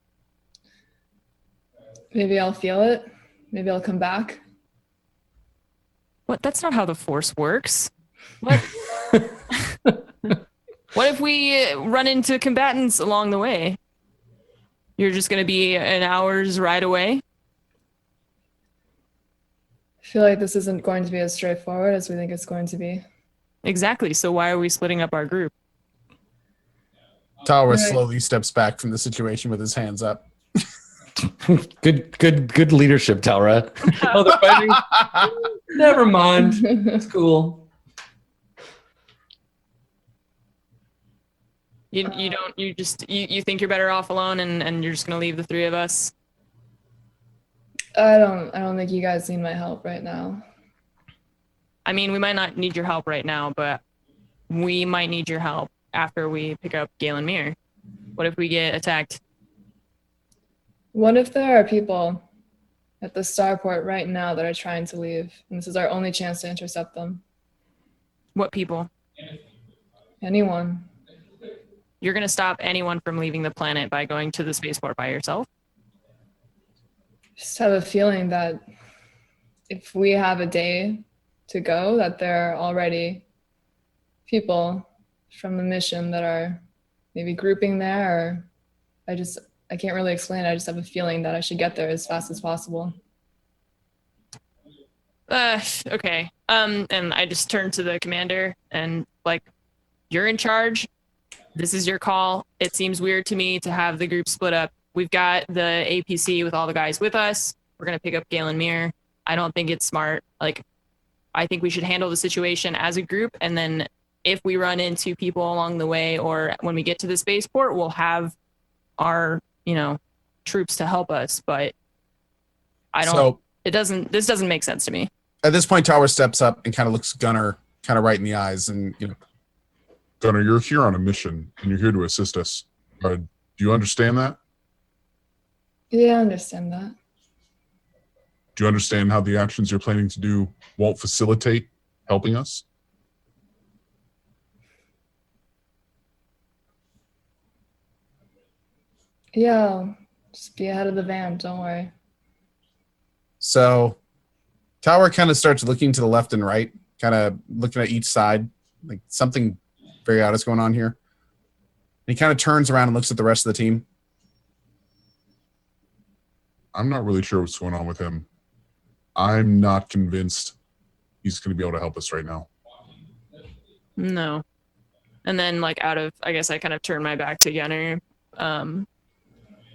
Maybe I'll feel it. Maybe I'll come back. What? That's not how the Force works. What? What if we run into combatants along the way? You're just gonna be an hour's ride away? I feel like this isn't going to be as straightforward as we think it's going to be. Exactly. So why are we splitting up our group? Tower Right. slowly steps back from the situation with his hands up. Good leadership, Talra. Oh, they're fighting. Never mind. It's cool. You think you're better off alone, and you're just gonna leave the 3 of us? I don't think you guys need my help right now. I mean, we might not need your help right now, but we might need your help after we pick up Galen Mir. What if we get attacked? What if there are people at the starport right now that are trying to leave, and this is our only chance to intercept them? What people? Anyone. You're gonna stop anyone from leaving the planet by going to the spaceport by yourself? Just have a feeling that if we have a day to go, that there are already people from the mission that are maybe grouping there, or I can't really explain. I just have a feeling that I should get there as fast as possible. Okay. And I just turn to the commander and like, you're in charge. This is your call. It seems weird to me to have the group split up. We've got the APC with all the guys with us. We're gonna pick up Galen Mir. I don't think it's smart. Like, I think we should handle the situation as a group, and then if we run into people along the way or when we get to the spaceport, we'll have our, troops to help us. But this doesn't make sense to me. At this point, Tower steps up and kind of looks Gunner kind of right in the eyes, and Gunner, you're here on a mission and you're here to assist us. Do you understand that? Yeah, I understand that. Do you understand how the actions you're planning to do won't facilitate helping us? Yeah, I'll just be ahead of the van. Don't worry. so Tower kind of starts looking to the left and right, kind of looking at each side, like something very odd is going on here. And he kind of turns around and looks at the rest of the team. I'm not really sure what's going on with him. I'm not convinced he's going to be able to help us right now. No. And then I guess I kind of turn my back to Gunner,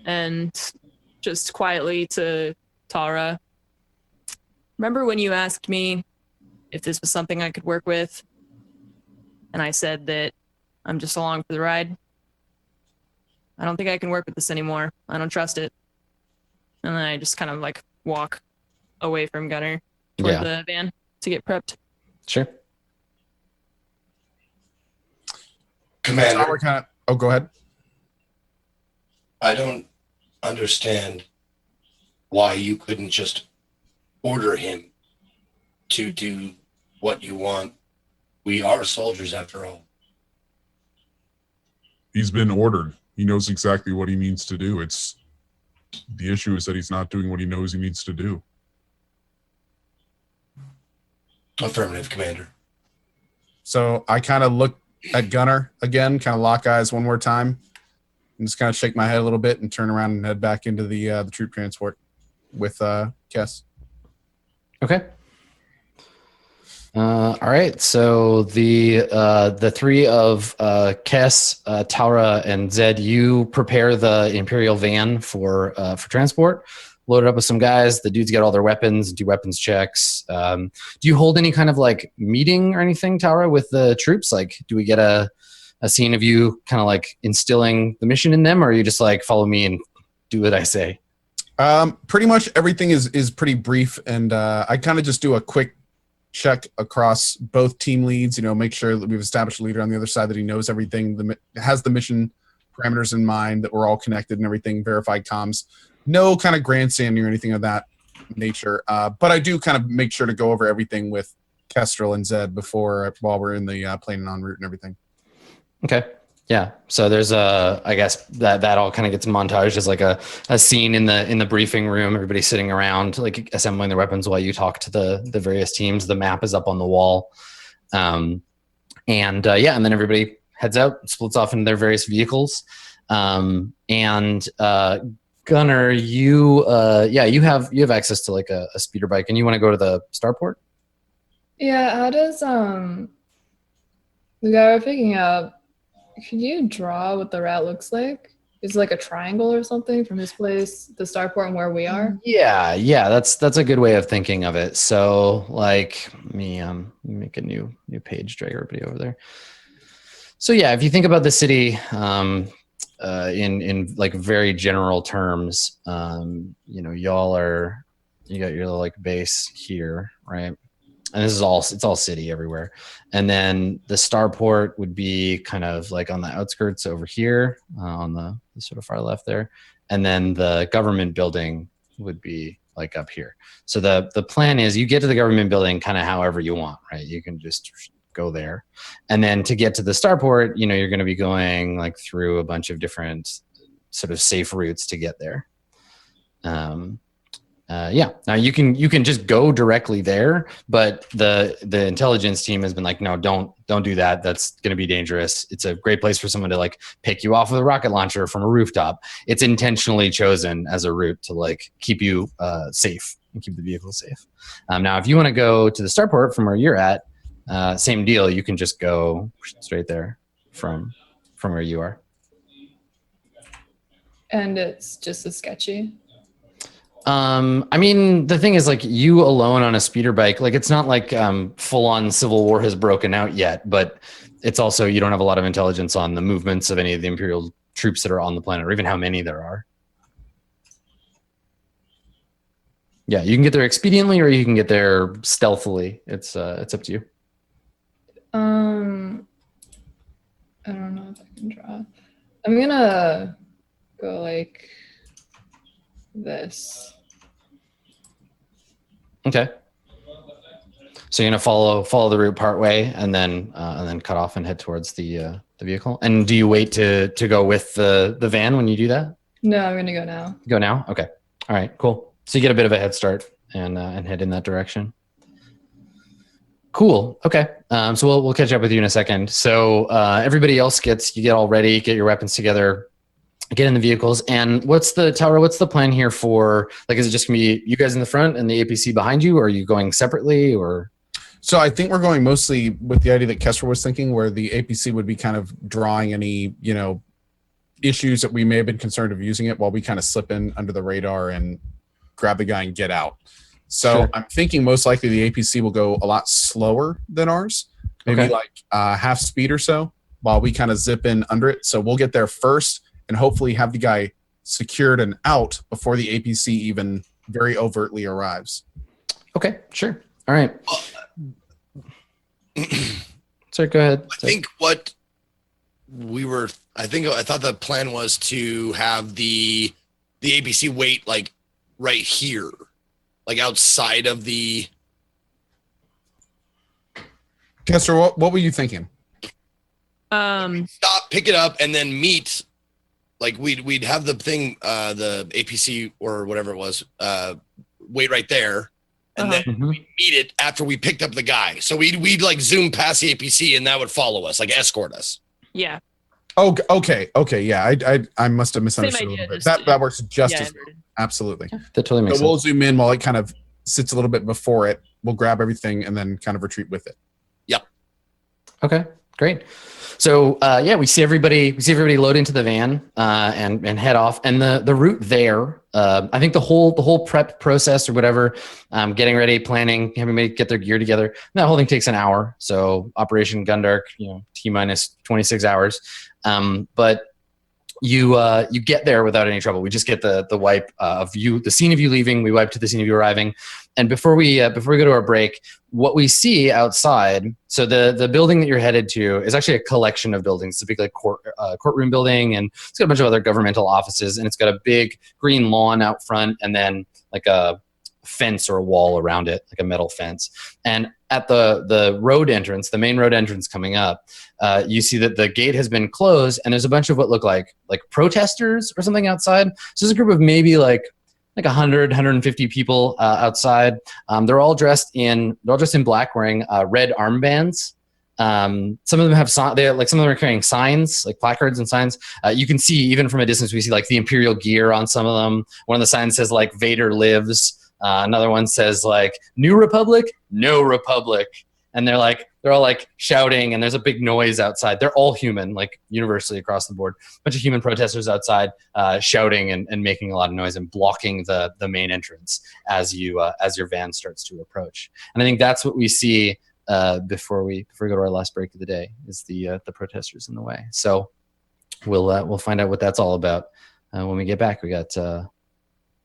and just quietly to Tara, remember when you asked me if this was something I could work with? And I said that I'm just along for the ride. I don't think I can work with this anymore. I don't trust it. And then I just kind of like walk away from Gunner toward Yeah. the van to get prepped. Sure. Commander, Tower kind of. Oh, go ahead. I don't understand why you couldn't just order him to do what you want. We are soldiers after all. He's been ordered. He knows exactly what he needs to do. It's the issue is that he's not doing what he knows he needs to do. Affirmative, Commander. So I kind of look at Gunner again, kind of lock eyes one more time, and just kind of shake my head a little bit and turn around and head back into the troop transport with Kess. Okay. All right. So the three of Kess, Taura, and Zed, you prepare the Imperial van for transport. Load it up with some guys. The dudes get all their weapons, do weapons checks. Do you hold any kind of like meeting or anything, Taura, with the troops? Like, do we get a scene of you kind of like instilling the mission in them, or are you just like follow me and do what I say? Pretty much everything is pretty brief, and I kind of just do a quick check across both team leads. You know, make sure that we've established a leader on the other side, that he knows everything, has the mission parameters in mind, that we're all connected and everything. Verified comms. No kind of grandstanding or anything of that nature. But I do kind of make sure to go over everything with Kestrel and Zed while we're in the planning en route and everything. Okay. Yeah. So there's I guess that all kind of gets montaged as like a scene in the briefing room. Everybody's sitting around like assembling their weapons while you talk to the various teams. The map is up on the wall. And then everybody heads out, splits off into their various vehicles. Gunner, you have access to like a speeder bike, and you want to go to the starport? Yeah, how does the guy we're picking up, could you draw what the route looks like? Is it like a triangle or something from his place, the starport, and where we are? Yeah, that's a good way of thinking of it. So like let me make a new page, drag everybody over there. So yeah, if you think about the city in like very general terms, you got your like base here, right? And this is it's all city everywhere. And then the starport would be kind of like on the outskirts over here, on the sort of far left there. And then the government building would be like up here. So the plan is you get to the government building kind of however you want, right? You can just go there. And then to get to the starport, you're going to be going like through a bunch of different sort of safe routes to get there. Now you can just go directly there, but the intelligence team has been like, no, don't do that. That's going to be dangerous. It's a great place for someone to like pick you off with a rocket launcher from a rooftop. It's intentionally chosen as a route to like keep you safe and keep the vehicle safe. Now, if you want to go to the starport from where you're at, same deal. You can just go straight there from where you are. And it's just as sketchy. I mean, the thing is, like, you alone on a speeder bike, like, it's not like full-on civil war has broken out yet, but it's also, you don't have a lot of intelligence on the movements of any of the Imperial troops that are on the planet, or even how many there are. Yeah, you can get there expediently, or you can get there stealthily. It's up to you. I don't know if I can draw. I'm gonna go like this. Okay. So you're gonna follow the route part way, and then cut off and head towards the vehicle. And do you wait to go with the van when you do that? No, I'm gonna go now. Go now? Okay. All right. Cool. So you get a bit of a head start and head in that direction. Cool. Okay. So we'll catch up with you in a second. So everybody else you get all ready, get your weapons together, get in the vehicles. And what's the plan here for, like, is it just gonna be you guys in the front and the APC behind you, or are you going separately, or? So I think we're going mostly with the idea that Kessler was thinking, where the APC would be kind of drawing any, issues that we may have been concerned of using it, while we kind of slip in under the radar and grab the guy and get out. So Sure. I'm thinking most likely the APC will go a lot slower than ours, maybe Okay. like half speed or so, while we kind of zip in under it. So we'll get there first and hopefully have the guy secured and out before the APC even very overtly arrives. Okay, sure. All right. Sorry, go ahead. I think what I thought the plan was to have the APC wait like right here, like outside of the. Kester, what were you thinking? Stop, pick it up, and then meet. Like we'd have the thing, the APC or whatever it was, wait right there, and then Mhm. we'd meet it after we picked up the guy. So we'd like zoom past the APC, and that would follow us, like escort us. Yeah. Oh, okay, yeah. I must have misunderstood a idea, little bit. just- That works just Yeah, as well. Absolutely. That totally makes So we'll sense. zoom in while it kind of sits a little bit before it. We'll grab everything and then kind of retreat with it. Okay, great. So yeah, we see everybody load into the van and head off. And the route there, I think the whole prep process or whatever, getting ready, planning, having everybody get their gear together, that whole thing takes an hour. So Operation Gundark, T minus 26 hours. But you get there without any trouble. We just get the wipe of you, the scene of you leaving. We wipe to the scene of you arriving. And before we go to our break, what we see outside, so the building that you're headed to is actually a collection of buildings. It's a big like courtroom building, and it's got a bunch of other governmental offices, and it's got a big green lawn out front, and then like a fence or a wall around it, like a metal fence. And at the road entrance, the main road entrance coming up, you see that the gate has been closed, and there's a bunch of what look like protesters or something outside. So there's a group of maybe like 100, 150 people outside. They're all dressed in black, wearing red armbands. Some of them have some of them are carrying signs, like placards and signs. You can see even from a distance, we see like the Imperial gear on some of them. One of the signs says like Vader lives. Another one says like New Republic, No Republic. And they're all like shouting, and there's a big noise outside. They're all human, like universally across the board. A bunch of human protesters outside shouting and making a lot of noise and blocking the main entrance as your van starts to approach. And I think that's what we see before we go to our last break of the day, is the protesters in the way. So we'll find out what that's all about when we get back. We got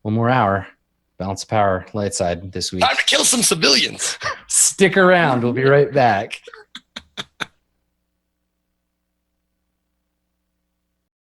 one more hour. Balance of Power, light side this week. Time to kill some civilians. Stick around. We'll be right back.